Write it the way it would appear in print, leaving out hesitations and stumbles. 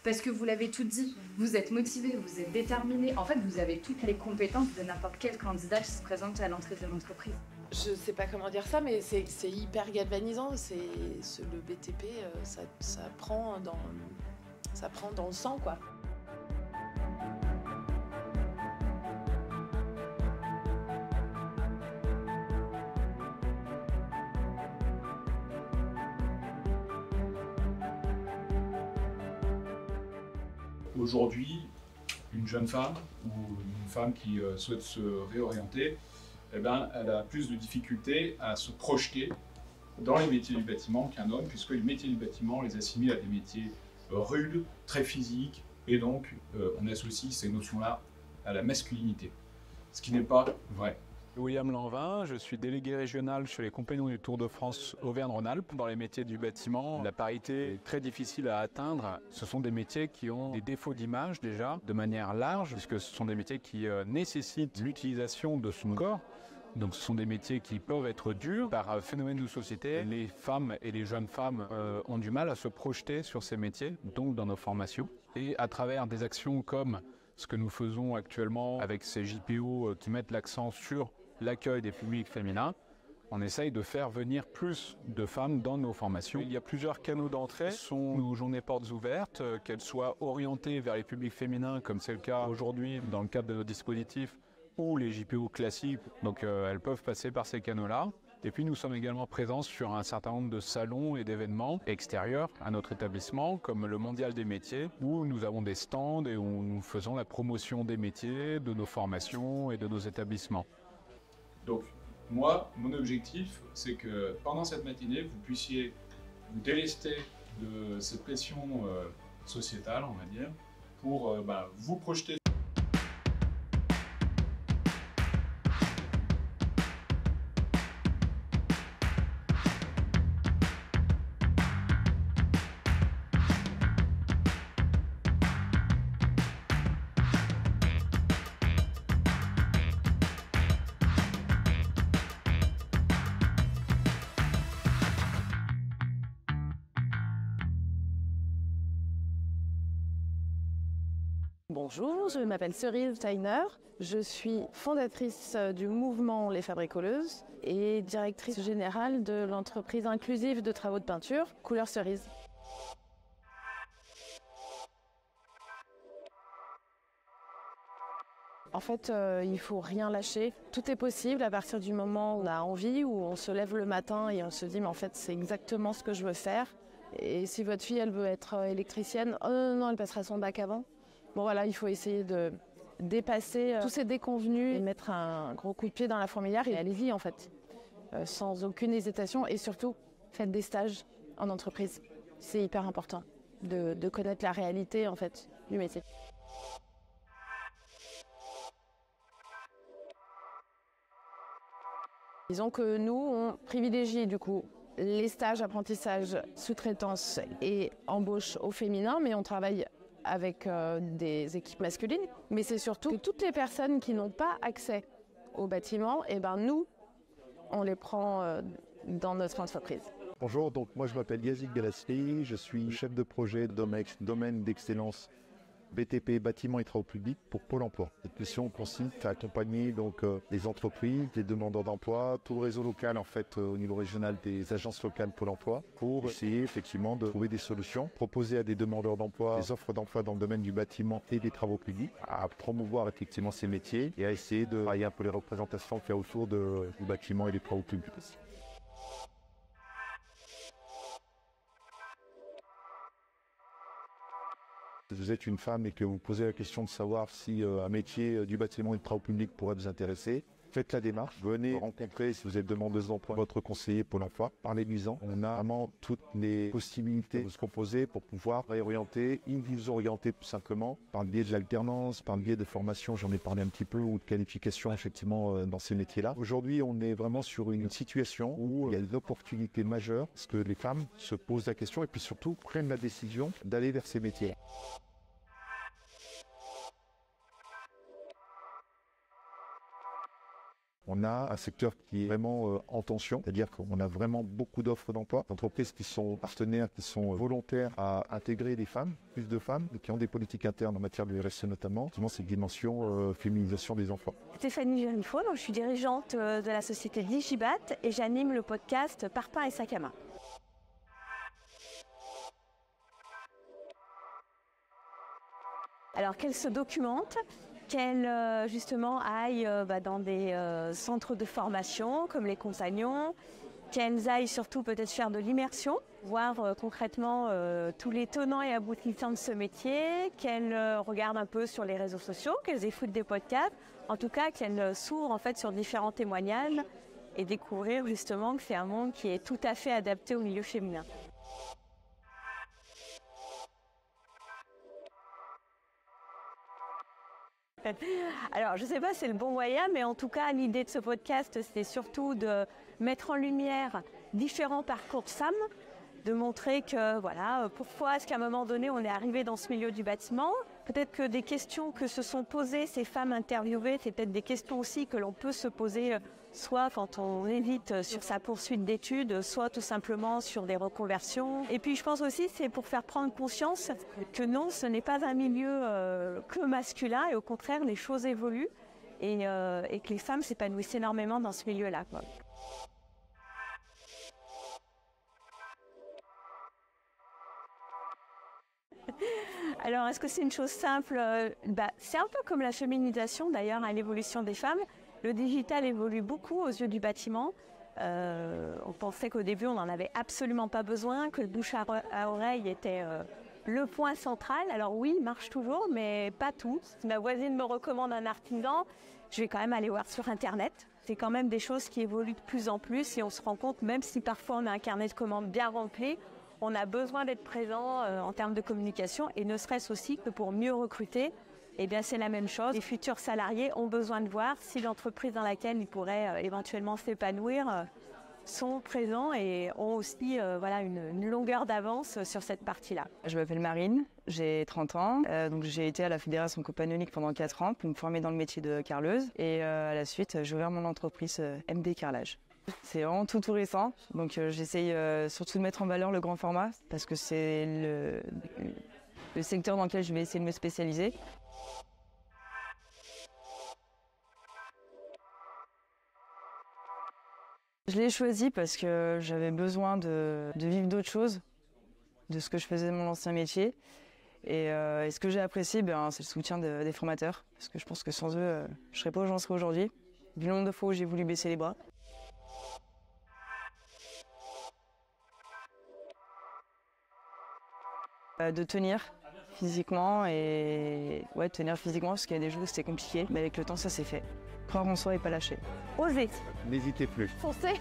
Parce que vous l'avez tout dit, vous êtes motivé, vous êtes déterminé. En fait, vous avez toutes les compétences de n'importe quel candidat qui se présente à l'entrée de l'entreprise. Je sais pas comment dire ça, mais c'est hyper galvanisant. Le BTP, ça prend dans le sang, quoi. Aujourd'hui, une jeune femme ou une femme qui souhaite se réorienter, eh ben, elle a plus de difficultés à se projeter dans les métiers du bâtiment qu'un homme, puisque les métiers du bâtiment les assimile à des métiers rudes, très physiques, et donc on associe ces notions-là à la masculinité, ce qui n'est pas vrai. William Lanvin, je suis délégué régional chez les Compagnons du Tour de France Auvergne-Rhône-Alpes. Dans les métiers du bâtiment, la parité est très difficile à atteindre. Ce sont des métiers qui ont des défauts d'image déjà, de manière large, puisque ce sont des métiers qui nécessitent l'utilisation de son corps. Donc ce sont des métiers qui peuvent être durs. Par phénomène de société, les femmes et les jeunes femmes ont du mal à se projeter sur ces métiers, donc dans nos formations. Et à travers des actions comme ce que nous faisons actuellement avec ces JPO qui mettent l'accent sur l'accueil des publics féminins, on essaye de faire venir plus de femmes dans nos formations. Il y a plusieurs canaux d'entrée. Ce sont nos journées portes ouvertes, qu'elles soient orientées vers les publics féminins, comme c'est le cas aujourd'hui dans le cadre de nos dispositifs, ou les JPO classiques. Donc elles peuvent passer par ces canaux-là. Et puis nous sommes également présents sur un certain nombre de salons et d'événements extérieurs à notre établissement, comme le Mondial des métiers, où nous avons des stands et où nous faisons la promotion des métiers, de nos formations et de nos établissements. Donc moi, mon objectif, c'est que pendant cette matinée, vous puissiez vous délester de cette pression sociétale, on va dire, pour vous projeter. Bonjour, je m'appelle Cerise Steiner, je suis fondatrice du mouvement Les Fabricoleuses et directrice générale de l'entreprise inclusive de travaux de peinture Couleur Cerise. En fait, il ne faut rien lâcher. Tout est possible à partir du moment où on a envie, où on se lève le matin et on se dit mais en fait c'est exactement ce que je veux faire. Et si votre fille elle veut être électricienne, oh non, non, elle passera son bac avant. Bon voilà, il faut essayer de dépasser tous ces déconvenus et mettre un gros coup de pied dans la fourmilière et allez-y en fait, sans aucune hésitation et surtout faites des stages en entreprise. C'est hyper important de connaître la réalité en fait du métier. Disons que nous, on privilégie du coup les stages, apprentissages, sous-traitance et embauche au féminin, mais on travaille avec des équipes masculines. Mais c'est surtout que toutes les personnes qui n'ont pas accès au bâtiment, eh ben nous, on les prend dans notre entreprise. Bonjour, donc moi je m'appelle Yazik Galasli, je suis chef de projet domaine d'excellence BTP, bâtiments et travaux publics pour Pôle emploi. Cette mission consiste à accompagner donc les entreprises, les demandeurs d'emploi, tout le réseau local en fait au niveau régional des agences locales Pôle emploi pour essayer effectivement de trouver des solutions, proposer à des demandeurs d'emploi des offres d'emploi dans le domaine du bâtiment et des travaux publics, à promouvoir effectivement ces métiers et à essayer de travailler un peu les représentations qu'il y a autour du bâtiment et des travaux publics aussi. Si vous êtes une femme et que vous posez la question de savoir si un métier du bâtiment et de travaux publics pourrait vous intéresser, faites la démarche, venez rencontrer, si vous êtes demandeuse d'emploi, votre conseiller Pôle emploi, parlez-lui-en. On a vraiment toutes les possibilités de se proposer pour pouvoir réorienter, vous orienter tout simplement par le biais de l'alternance, par le biais de formation, j'en ai parlé un petit peu, ou de qualification effectivement dans ces métiers-là. Aujourd'hui, on est vraiment sur une situation où il y a des opportunités majeures, parce que les femmes se posent la question et puis surtout prennent la décision d'aller vers ces métiers. On a un secteur qui est vraiment en tension, c'est-à-dire qu'on a vraiment beaucoup d'offres d'emploi, d'entreprises qui sont partenaires, qui sont volontaires à intégrer des femmes, plus de femmes, qui ont des politiques internes en matière de RSE notamment, justement cette dimension féminisation des emplois. Stéphanie Gérifaux, je suis dirigeante de la société Digibat et j'anime le podcast Parpaing et Sac à main. Alors qu'elle se documente, qu'elle justement aille dans des centres de formation comme les compagnons, qu'elles aillent surtout peut-être faire de l'immersion, voir concrètement tous les tenants et aboutissants de ce métier, qu'elles regardent un peu sur les réseaux sociaux, qu'elles écoutent des podcasts, en tout cas qu'elles s'ouvrent en fait sur différents témoignages et découvrir justement que c'est un monde qui est tout à fait adapté au milieu féminin. Alors, je ne sais pas si c'est le bon moyen, mais en tout cas, l'idée de ce podcast, c'est surtout de mettre en lumière différents parcours de femmes, de montrer que, voilà, pourquoi est-ce qu'à un moment donné, on est arrivé dans ce milieu du bâtiment. Peut-être que des questions que se sont posées ces femmes interviewées, c'est peut-être des questions aussi que l'on peut se poser soit quand on hésite sur sa poursuite d'études, soit tout simplement sur des reconversions. Et puis je pense aussi c'est pour faire prendre conscience que non, ce n'est pas un milieu que masculin et au contraire les choses évoluent et que les femmes s'épanouissent énormément dans ce milieu-là, quoi. Alors, est-ce que c'est une chose simple ? C'est un peu comme la féminisation d'ailleurs, à l'évolution des femmes. Le digital évolue beaucoup aux yeux du bâtiment. On pensait qu'au début, on n'en avait absolument pas besoin, que le bouche à oreille était le point central. Alors oui, il marche toujours, mais pas tout. Si ma voisine me recommande un artisan, je vais quand même aller voir sur Internet. C'est quand même des choses qui évoluent de plus en plus et on se rend compte, même si parfois on a un carnet de commandes bien rempli, on a besoin d'être présent en termes de communication et ne serait-ce aussi que pour mieux recruter. Eh bien, c'est la même chose. Les futurs salariés ont besoin de voir si l'entreprise dans laquelle ils pourraient éventuellement s'épanouir sont présents et ont aussi une longueur d'avance sur cette partie-là. Je m'appelle Marine, j'ai 30 ans. Donc j'ai été à la Fédération compagnonique pendant 4 ans pour me former dans le métier de carreleuse. Et à la suite, j'ai ouvert mon entreprise MD Carrelage. C'est vraiment tout récent, donc j'essaye surtout de mettre en valeur le grand format parce que c'est le secteur dans lequel je vais essayer de me spécialiser. Je l'ai choisi parce que j'avais besoin de vivre d'autres choses, de ce que je faisais de mon ancien métier. Et ce que j'ai apprécié, c'est le soutien des formateurs, parce que je pense que sans eux, je ne serais pas où j'en serais aujourd'hui, vu le nombre de fois où j'ai voulu baisser les bras. De tenir physiquement tenir physiquement parce qu'il y a des jours où c'était compliqué, mais avec le temps ça s'est fait. Croire en soi et pas lâcher. Osez. N'hésitez plus. Foncez.